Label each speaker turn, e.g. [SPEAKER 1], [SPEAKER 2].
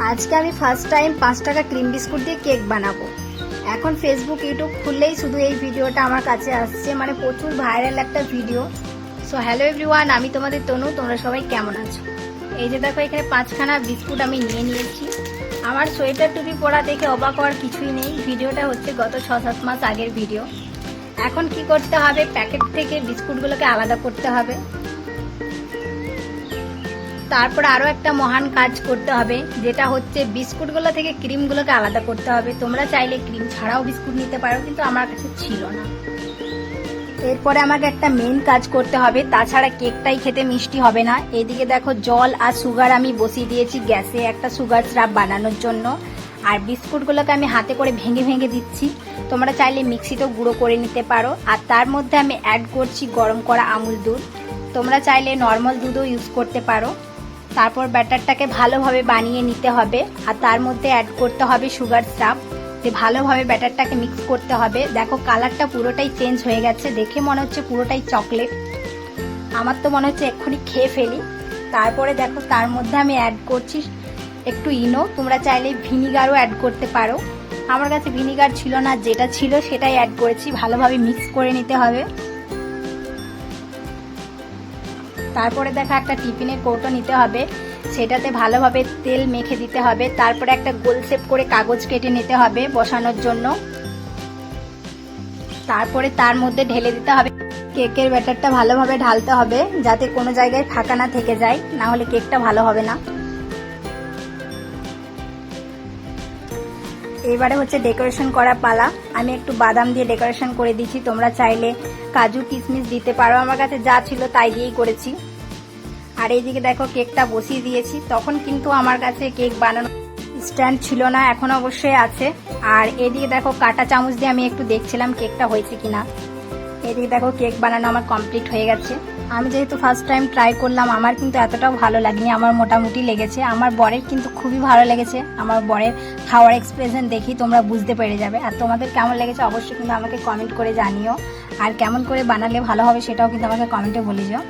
[SPEAKER 1] আজকে আমি first time 5 টাকা ক্রিম বিস্কুট দিয়ে কেক বানাবো। এখন ফেসবুক ইউটিউব খুললেই শুধু এই ভিডিওটা আমার কাছে আসছে, মানে প্রচুর ভাইরাল একটা ভিডিও। সো হ্যালো এভরিওয়ান, আমি তোমাদের তনু। তোমরা সবাই কেমন আছো? এই যে দেখো, এখানে 5খানা বিস্কুট আমি নিয়ে নিয়েছি। আমার সোয়েটার টুপি পরা দেখে অবাক হওয়ার কিছুই নেই। ভিডিওটা হচ্ছে গত 6-7 মাস আগের ভিডিও। এখন কি করতে হবে, প্যাকেট থেকে বিস্কুটগুলোকে আলাদা করতে হবে। তারপর আরো একটা মহান কাজ করতে হবে, যেটা হচ্ছে বিস্কুটগুলো থেকে ক্রিমগুলোকে আলাদা করতে হবে। তোমরা চাইলে ক্রিম ছাড়াও বিস্কুট নিতে পারো, কিন্তু আমার কাছে ছিল না। এরপরে আমাকে একটা মেইন কাজ করতে হবে, তাছাড়া কেকটাই খেতে মিষ্টি হবে না। এইদিকে দেখো, জল আর সুগার আমি বসিয়ে দিয়েছি গ্যাসে একটা সুগার সিরাপ বানানোর জন্য। আর বিস্কুটগুলোকে আমি হাতে করে ভেঙে ভেঙে দিচ্ছি। তোমরা চাইলে মিক্সিতেও গুঁড়ো করে নিতে পারো। আর তার মধ্যে আমি অ্যাড করছি গরম করা আমুল দুধ। তোমরা চাইলে নর্মাল দুধও ইউজ করতে পারো। তারপর ব্যাটারটাকে ভালোভাবে বানিয়ে নিতে হবে, আর তার মধ্যে অ্যাড করতে হবে সুগার সিরাপ। ভালোভাবে ব্যাটারটাকে মিক্স করতে হবে। দেখো, কালারটা পুরোটাই চেঞ্জ হয়ে গেছে, দেখে মনে হচ্ছে পুরোটাই চকলেট। আমার তো মনে হচ্ছে এক্ষুনি খেয়ে ফেলি। তারপরে দেখো, তার মধ্যে আমি অ্যাড করছি একটু ইনো। তোমরা চাইলে ভিনিগারও অ্যাড করতে পারো। আমার কাছে ভিনিগার ছিল না, যেটা ছিল সেটাই অ্যাড করেছি। ভালোভাবে মিক্স করে নিতে হবে। তারপরে দেখো, একটা টিফিনের কৌটো নিতে হবে, সেটাতে ভালোভাবে তেল মেখে দিতে হবে। তারপরে একটা গোল শেপ করে কাগজ কেটে নিতে হবে বসানোর জন্য। তারপরে তার মধ্যে ঢেলে দিতে হবে। কেকের ব্যাটারটা ভালোভাবে ঢালতে হবে, যাতে কোনো জায়গায় ফাঁকা না থেকে যায়, না হলে কেকটা ভালো হবে না। এবারে হচ্ছে ডেকোরেশন করা পালা। আমি একটু বাদাম দিয়ে ডেকোরেশন করে দিচ্ছি। তোমরা চাইলে কাজু কিশমিশ দিতে পারো, আমার কাছে যা ছিল তাই দিয়েই করেছি। আর এইদিকে দেখো, কেকটা বসিয়ে দিয়েছি। তখন কিন্তু আমার কাছে কেক বানানো স্ট্যান্ড ছিল না, এখন অবশ্যই আছে। আর এদিকে দেখো, কাঁটা চামচ দিয়ে আমি একটু দেখছিলাম কেকটা হয়েছে কিনা। এদিকে দেখো, কেক বানানো আমার কমপ্লিট হয়ে গেছে। আমি যেহেতু ফার্স্ট টাইম ট্রাই করলাম, আমার কিন্তু এতটাও ভালো লাগেনি, আমার মোটামুটি লেগেছে। আমার বরের কিন্তু খুবই ভালো লেগেছে। আমার বরের খাওয়ার এক্সপ্রেশন দেখি তোমরা বুঝতে পেরে যাবে। আর তোমাদের কেমন লেগেছে অবশ্যই কিন্তু আমাকে কমেন্ট করে জানিও। আর কেমন করে বানালে ভালো হবে সেটাও কিন্তু আমাকে কমেন্টে বলে যাও।